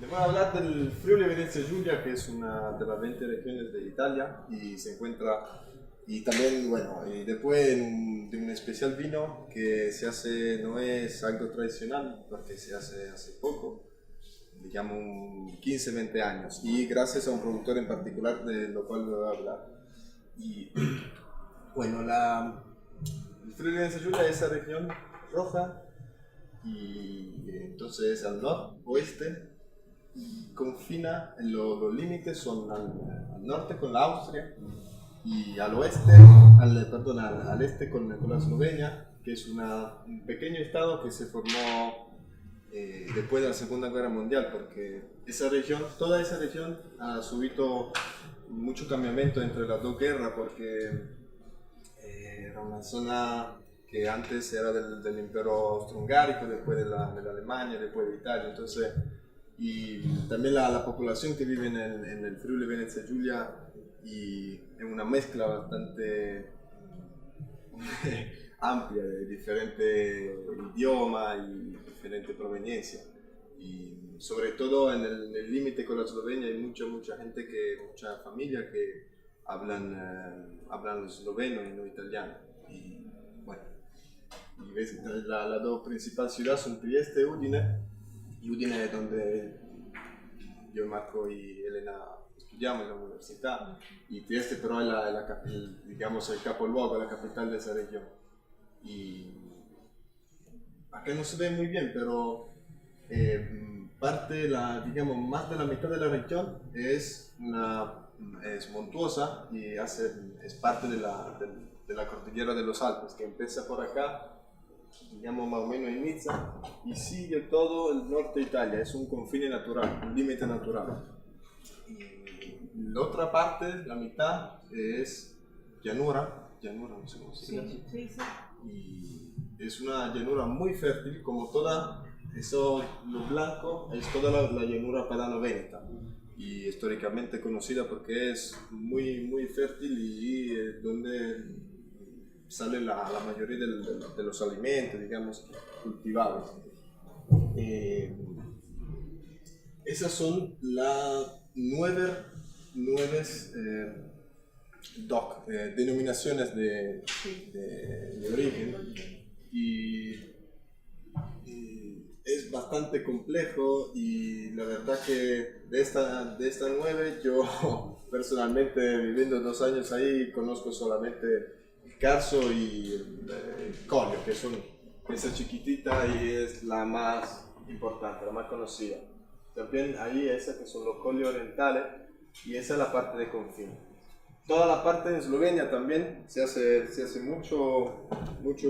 Les voy a hablar del Friuli Venezia Giulia, que es una de las 20 regiones de Italia y se encuentra, y también, bueno, y después de un especial vino que se hace, no es algo tradicional, porque se hace hace poco, digamos un 15-20 años, y gracias a un productor en particular de lo cual voy a hablar. Y bueno, el Friuli Venezia Giulia es esa región roja y entonces al noroeste confina, los límites son al norte con la Austria y al oeste, perdón, al este con la Eslovenia, que es un pequeño estado que se formó después de la Segunda Guerra Mundial, porque esa región, toda esa región ha sufrido mucho cambiamiento entre las dos guerras, porque era una zona que antes era del Imperio Austrohúngaro, después de la Alemania, después de Italia, entonces y también la población que vive en el Friuli Venezia Giulia y es una mezcla bastante amplia de diferentes idiomas y diferentes proveniencias. Y sobre todo en el límite con la Eslovenia hay mucha gente, mucha familia que hablan esloveno y no italiano. Y bueno, y ves, las dos principales ciudades son Trieste y Udine. Y Udine es donde yo, Marco y Elena estudiamos en la universidad, y Trieste pero es digamos, el capoluogo, la capital de esa región. Y acá no se ve muy bien, pero digamos, más de la mitad de la región es montuosa y es parte de la cordillera de los Alpes, que empieza por acá, digamos más o menos en Niza, y sigue todo el norte de Italia, es un confine natural, un límite natural. Y la otra parte, la mitad, es llanura, no sé cómo se llama. Sí. Y es una llanura muy fértil, como toda, eso, lo blanco, es toda la llanura padano-veneta. Y históricamente conocida porque es muy fértil y es donde sale la mayoría de los alimentos, digamos, cultivados. Esas son las nueve denominaciones de origen y es bastante complejo, y la verdad que de estas 9 yo personalmente, viviendo 2 años ahí, conozco solamente el Carso y el Collio, que son esa chiquitita y es la más importante, la más conocida. También ahí esa que son los Colli orientales, y esa es la parte de confín. Toda la parte de Eslovenia también se hace mucho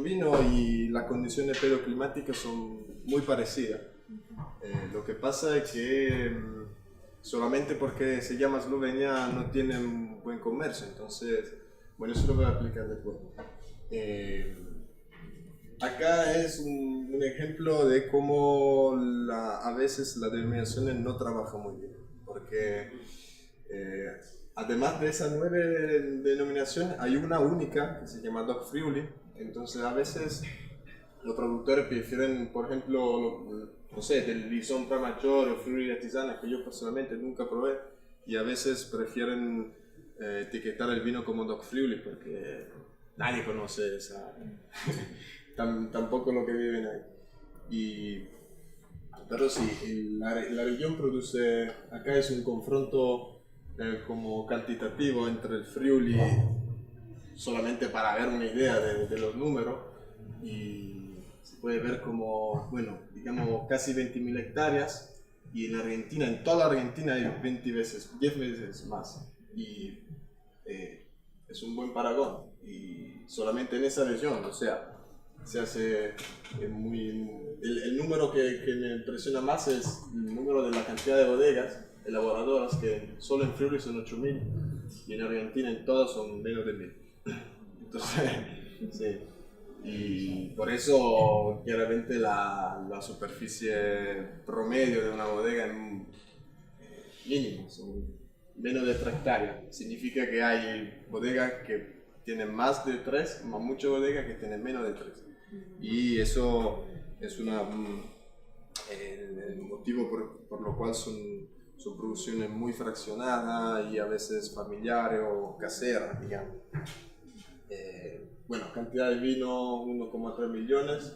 vino, y las condiciones pedoclimáticas son muy parecidas. Lo que pasa es que solamente porque se llama Eslovenia no tienen buen comercio, entonces, bueno, eso lo voy a explicar después. Acá es un ejemplo de cómo a veces las denominaciones no trabajan muy bien, porque además de esas 9 denominaciones hay una única que se llama DOC Friuli, entonces a veces los productores prefieren, por ejemplo, no sé, del Lison Pramaggiore o Friuli Artisana, que yo personalmente nunca probé, y a veces prefieren etiquetar el vino como DOC Friuli porque nadie conoce tampoco lo que viven ahí. Pero sí, la región produce, acá es un confronto como cuantitativo entre el Friuli, solamente para ver una idea de los números, y se puede ver como, bueno, digamos casi 20.000 hectáreas, y en Argentina, en toda Argentina hay 10 veces más, y es un buen paragón, y solamente en esa región, o sea, se hace el número que me impresiona más es el número de la cantidad de bodegas elaboradoras, que solo en Friuli son 8.000 y en Argentina en todas son menos de 1.000. Entonces, sí. Y por eso claramente la superficie promedio de una bodega es mínima, son menos de 3 hectáreas. Significa que hay bodegas que tienen más de 3, muchas bodegas que tienen menos de 3. Y eso es el motivo por lo cual son producciones muy fraccionadas y a veces familiares o caseras, digamos. Bueno, cantidad de vino 1,3 millones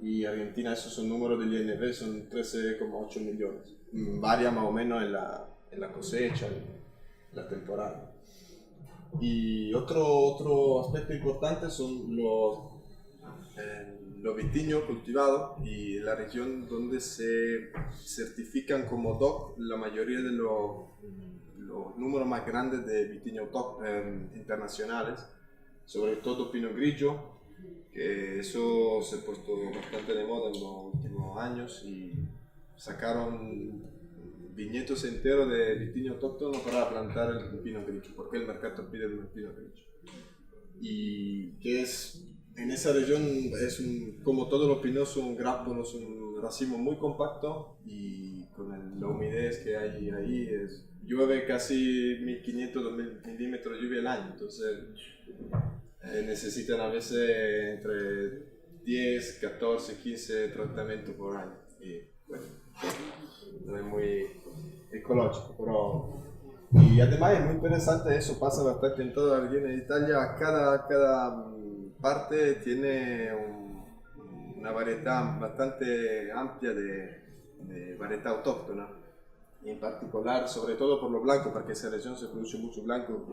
y Argentina, esos son números del INV, son 13,8 millones. Varía más o menos en la cosecha, en la temporada. Y otro aspecto importante son los viñedos cultivados y la región donde se certifican como DOC la mayoría de los números más grandes de viñedos internacionales, sobre todo Pinot Grigio, que eso se ha puesto bastante de moda en los últimos años y sacaron viñedos enteros de viñedo autóctono para plantar el Pinot Grigio, porque el mercado pide el Pinot Grigio. Y que es, en esa región, como todos los pinos, son grápulos, un racimo muy compacto y con la humedad que hay ahí, llueve casi 1500-2000 milímetros de lluvia al año, entonces necesitan a veces entre 10, 14, 15 tratamientos por año. Y bueno, no es muy ecológico, pero... Y además es muy interesante, eso pasa bastante en toda la región de Italia, cada parte tiene una variedad bastante amplia de variedad autóctona, y en particular, sobre todo por lo blanco, porque esa región se produce mucho blanco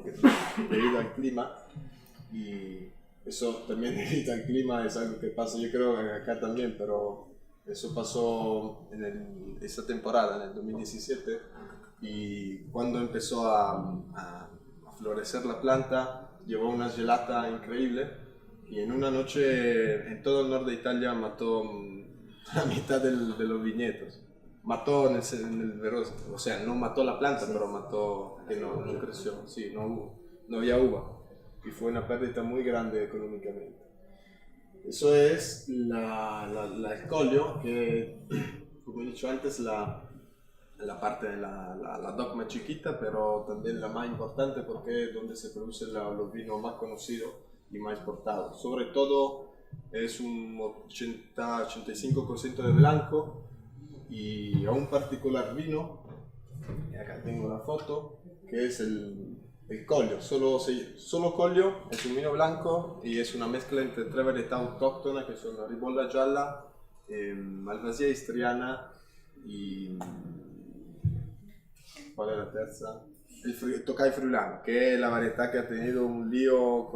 debido al clima, y eso también debido al clima es algo que pasa, yo creo que acá también, pero eso pasó en esa temporada, en el 2017, y cuando empezó a florecer la planta, llevó una gelata increíble y en una noche en todo el norte de Italia mató la mitad de los viñedos. Mató en el verano, o sea, no mató la planta, pero mató que no creció, sí, no había uva. Y fue una pérdida muy grande económicamente. Eso es la escolio, que como he dicho antes, la parte de la DOC más chiquita, pero también la más importante porque es donde se producen los vinos más conocidos y más exportados. Sobre todo es un 80-85% de blanco y a un particular vino, y acá tengo la foto, que es el Collio, solo Collio, es un vino blanco y es una mezcla entre tres variedades autóctonas que son la Ribolla Gialla, Malvasia Istriana y... ¿cuál es la terza? El Tokai Friulano, que es la variedad que ha tenido un lío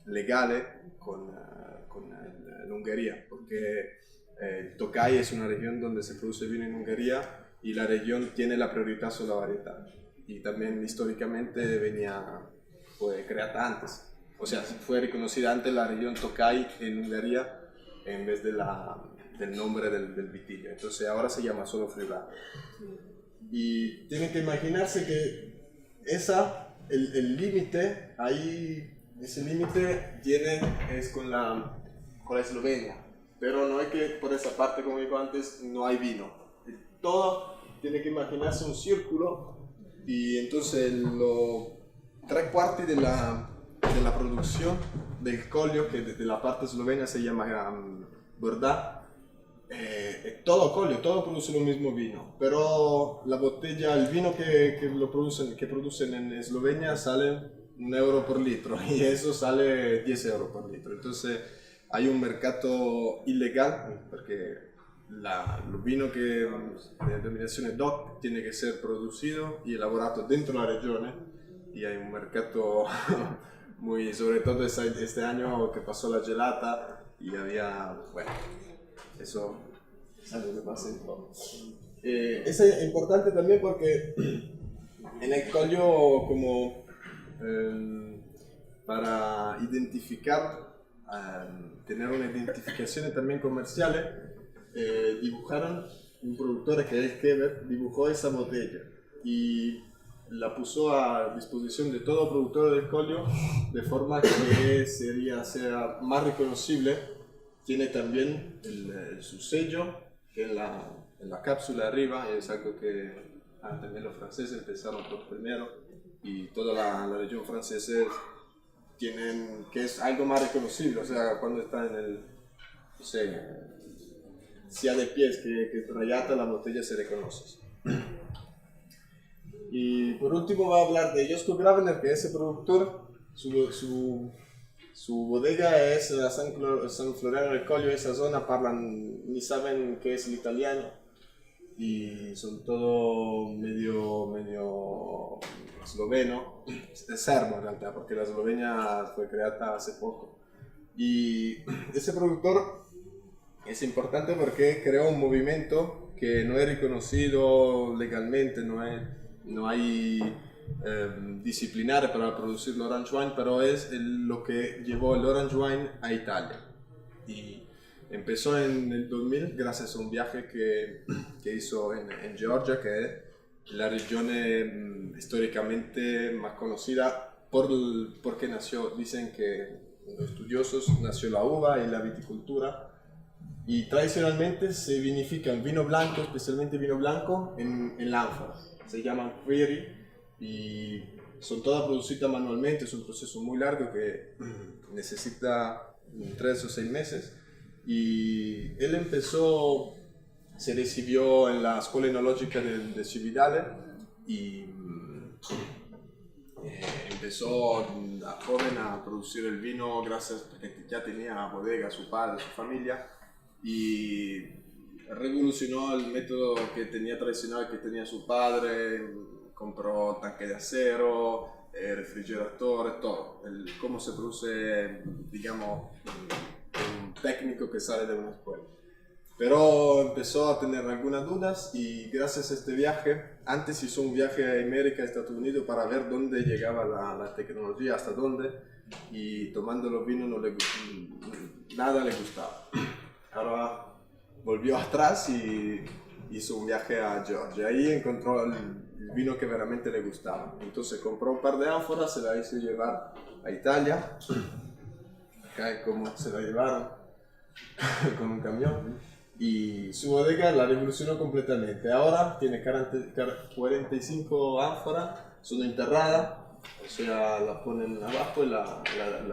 legale con Hungría, porque el Tokai es una región donde se produce vino en Hungría y la región tiene la prioridad sobre la variedad. Y también históricamente fue creada antes, o sea, fue reconocida antes la región Tokai en Hungría en vez del nombre del vitillo, entonces ahora se llama solo Friulano. Y tienen que imaginarse que el límite, ahí, ese límite es con la Eslovenia, pero no es que por esa parte, como dijo antes, no hay vino. Todo tiene que imaginarse un círculo y entonces los 3/4 de la producción del Collio, que desde la parte eslovena se llama Bordá, todo Collio, todo produce lo mismo vino, pero la botella, el vino que producen en Eslovenia sale 1 euro por litro y eso sale 10 euros por litro. Entonces hay un mercado ilegal porque los vinos de denominazione DOC tiene que ser producido y elaborado dentro de la región y hay un mercado muy, sobre todo este año que pasó la gelata y había, bueno, eso es algo que pasa en todo. Es importante también porque en el Collio, como para identificar, tener una identificación también comercial, dibujaron, un productor que es Keber, dibujó esa botella y la puso a disposición de todo productor del Collio de forma que sea más reconocible. Tiene también su sello que en la cápsula arriba, es algo que también los franceses empezaron por primero y toda la región francesa tienen, que es algo más reconocible, o sea, cuando está en no sé, sea de pies que trayata, la botella se reconoce. Y por último va a hablar de Josko Gravener, que es el productor. Su bodega es a San Floriano del Coglio, esa zona ni saben qué es el italiano y son todo medio esloveno, es serbo en realidad, porque la Eslovenia fue creada hace poco. Y ese productor es importante porque creó un movimiento que no es reconocido legalmente, no hay disciplinar para producir el orange wine, pero es lo que llevó el orange wine a Italia. Y empezó en el 2000 gracias a un viaje que hizo en Georgia, que es la región históricamente más conocida porque nació, dicen que los estudiosos, nació la uva y la viticultura. Y tradicionalmente se vinifica el vino blanco, especialmente vino blanco, en lámparas. Se llaman query y son todas producidas manualmente. Es un proceso muy largo que necesita 3 o 6 meses. Y él se recibió en la Escuela Enologica de Cividale y empezó a joven a producir el vino gracias a que ya tenía bodega, su padre, su familia, y revolucionó el método que tenía tradicional que tenía su padre. Compró tanque de acero, refrigeradores, todo. Cómo se produce, digamos, un técnico que sale de una escuela. Pero empezó a tener algunas dudas y gracias a este viaje, antes hizo un viaje a América, a Estados Unidos, para ver dónde llegaba la tecnología, hasta dónde, y tomando los vinos nada le gustaba. Ahora volvió atrás y hizo un viaje a Georgia. Ahí encontró el vino que realmente le gustaba. Entonces compró un par de ánforas, se la hizo llevar a Italia. Acá es como se la llevaron con un camión. Y su bodega la revolucionó completamente. Ahora tiene 45 ánforas, son enterradas, o sea, la ponen abajo y la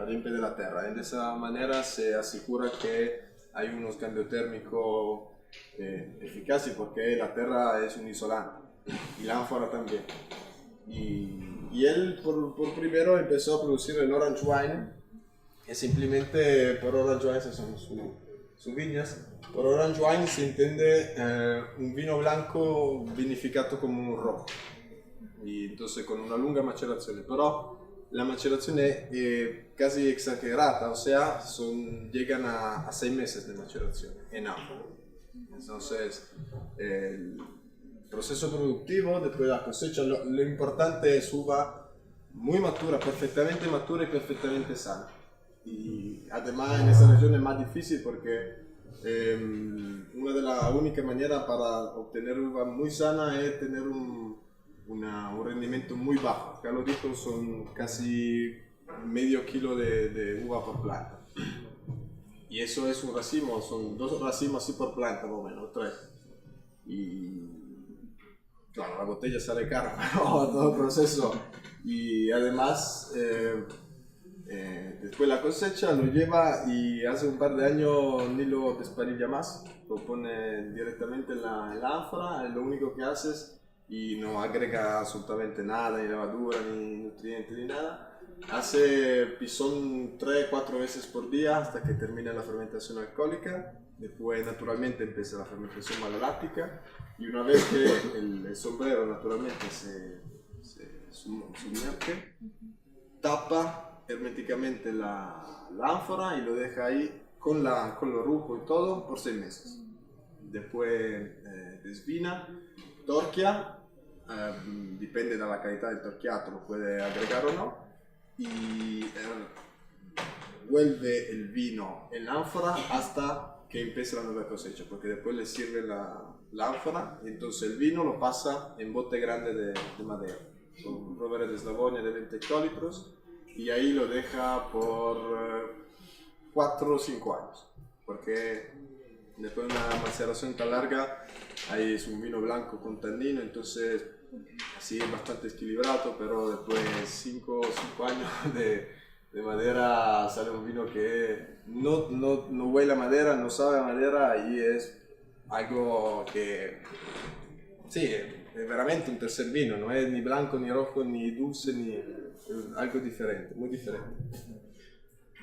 limpian de la tierra. De esa manera se asegura que hay unos cambios térmicos eficaces, porque la tierra es un isolante y la ánfora también. Y él por primero empezó a producir el orange wine, que simplemente por orange wine son sus viñas. Por orange wine se entiende un vino blanco vinificado como un rojo, y entonces con una lunga macerazione, pero la macerazione es casi exagerada, o sea, llegan a 6 meses de maceración en ánfora. Entonces, el proceso productivo después de la cosecha, lo importante es uva muy madura, perfectamente madura y perfectamente sana. Y además en esa región es más difícil porque una de las únicas maneras para obtener uva muy sana es tener un rendimiento muy bajo. Acá lo dijo, son casi medio kilo de uva por planta. Y eso es un racimo, son 2 racimos así por planta, más o menos, 3. Y claro, la botella sale cara, pero todo el proceso. Y además, después la cosecha lo lleva y hace un par de años ni lo desparilla más, lo pone directamente en la ánfora, es lo único que haces y no agrega absolutamente nada, ni levadura, ni nutrientes, ni nada. Hace pisón 3-4 veces por día hasta que termine la fermentación alcohólica. Después naturalmente empieza la fermentación maloláctica y una vez que el sombrero naturalmente se sumerge, tapa herméticamente la ánfora y lo deja ahí con los rujos y todo por 6 meses. Después desvina, torquia, dipende dalla calidad del torquiato, lo puede agregar o no, y vuelve el vino en la ánfora hasta que empiece la nueva cosecha, porque después le sirve la ánfora y entonces el vino lo pasa en bote grande de madera, con rovere de Slavonia de 20 hectolitros, y ahí lo deja por 4 o 5 años, porque después de una maceración tan larga, ahí es un vino blanco con tannino, entonces así es bastante equilibrado, pero después de 5 años de madera sale un vino que no huele a madera, no sabe a madera y es algo que sí, è veramente un tercer vino, no es ni blanco ni rojo ni dulce ni algo diferente, muy diferente.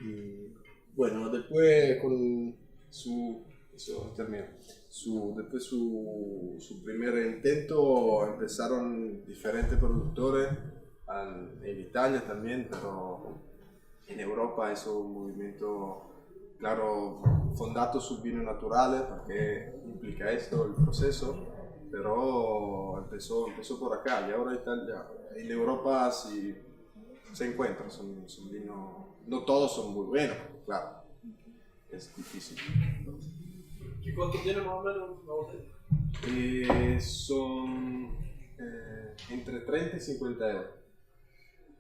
Y bueno, después con después su primer intento empezaron diferentes productores en Italia también, pero en Europa es un movimiento, claro, fondato sul vino naturale, porque implica esto, el proceso, pero empezó por acá y ahora Italia, en Europa se encuentran, son vinos, no todos son muy buenos, claro, es difícil. ¿Y cuánto tiene más o menos una botella? Son entre 30 y 50 euros,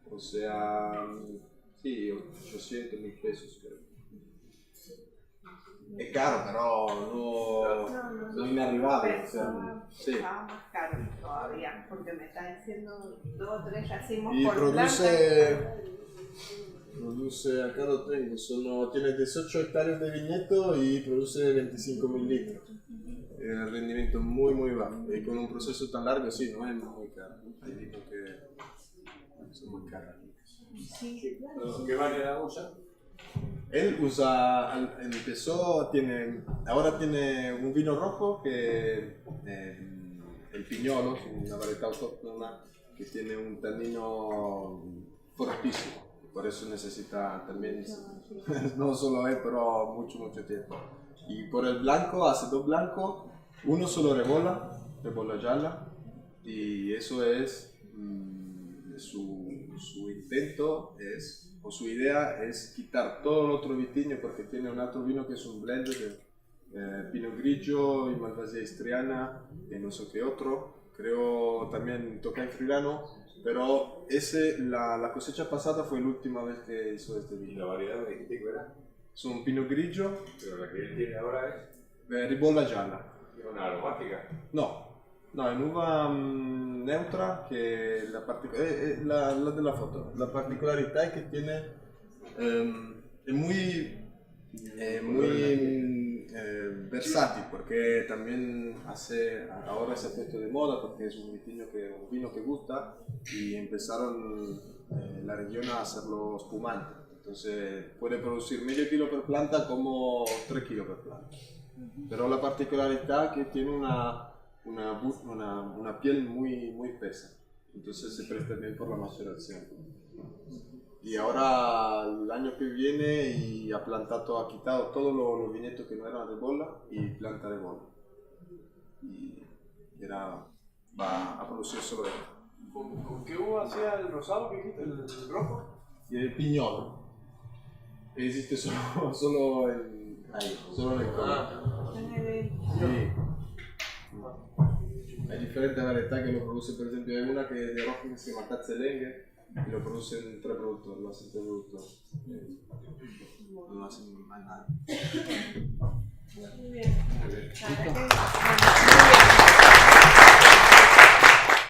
o sea, sí, 800 mil pesos creo. Es caro, pero no inarribable. O sea, sí. Estaba más caro todavía, porque me está diciendo 2 o 3 racimos Y por produce, acá lo tengo, tiene 18 hectáreas de viñedo y produce 25.000 litros. El rendimiento muy muy bajo y con un proceso tan largo sí, no es muy caro. Hay vinos que son muy caros. ¿Qué variedad usa? Él ahora tiene un vino rojo que el Pignolo, una variedad autóctona que tiene un tanino fortísimo, por eso necesita también, no solo él, pero mucho tiempo. Y por el blanco, hace 2 blancos, uno solo rebola gialla, y eso es su intento o su idea es quitar todo el otro vitigno porque tiene un otro vino que es un blend de Pinot Grigio y Malvasia Istriana y no sé qué otro, creo también toca en Friulano, pero la cosecha pasada fue la última vez que hizo este vino. ¿Y la variedad me dijiste que era? Es un Pinot Grigio, Pero la que él tiene ahora es ribolla gialla. una aromática. No, è un'uva neutra che la della foto. La particolarità è che è muy versátil porque también ahora se ha puesto de moda porque es un vino que gusta y empezaron la región a hacerlo espumante. Entonces puede producir medio kilo per planta como 3 kilos per planta. Pero la particolaridad es que tiene una piel muy espesa, entonces se presta bien por la maceración. Y ahora el año que viene ha quitado todos los viñedos que no eran de bola y planta de bola. Y va a producir solo esto. ¿Con qué uva hacía el rosado que dijiste, el rojo? Y el piñolo. Existe solo en el color. Sí. Hay diferentes variedades que lo producen, por ejemplo, hay una que es de rojo que se llama Cazzelenghe y lo producen 3 productores, lo hacen 3 productores. No hacen más nada. Muy bien.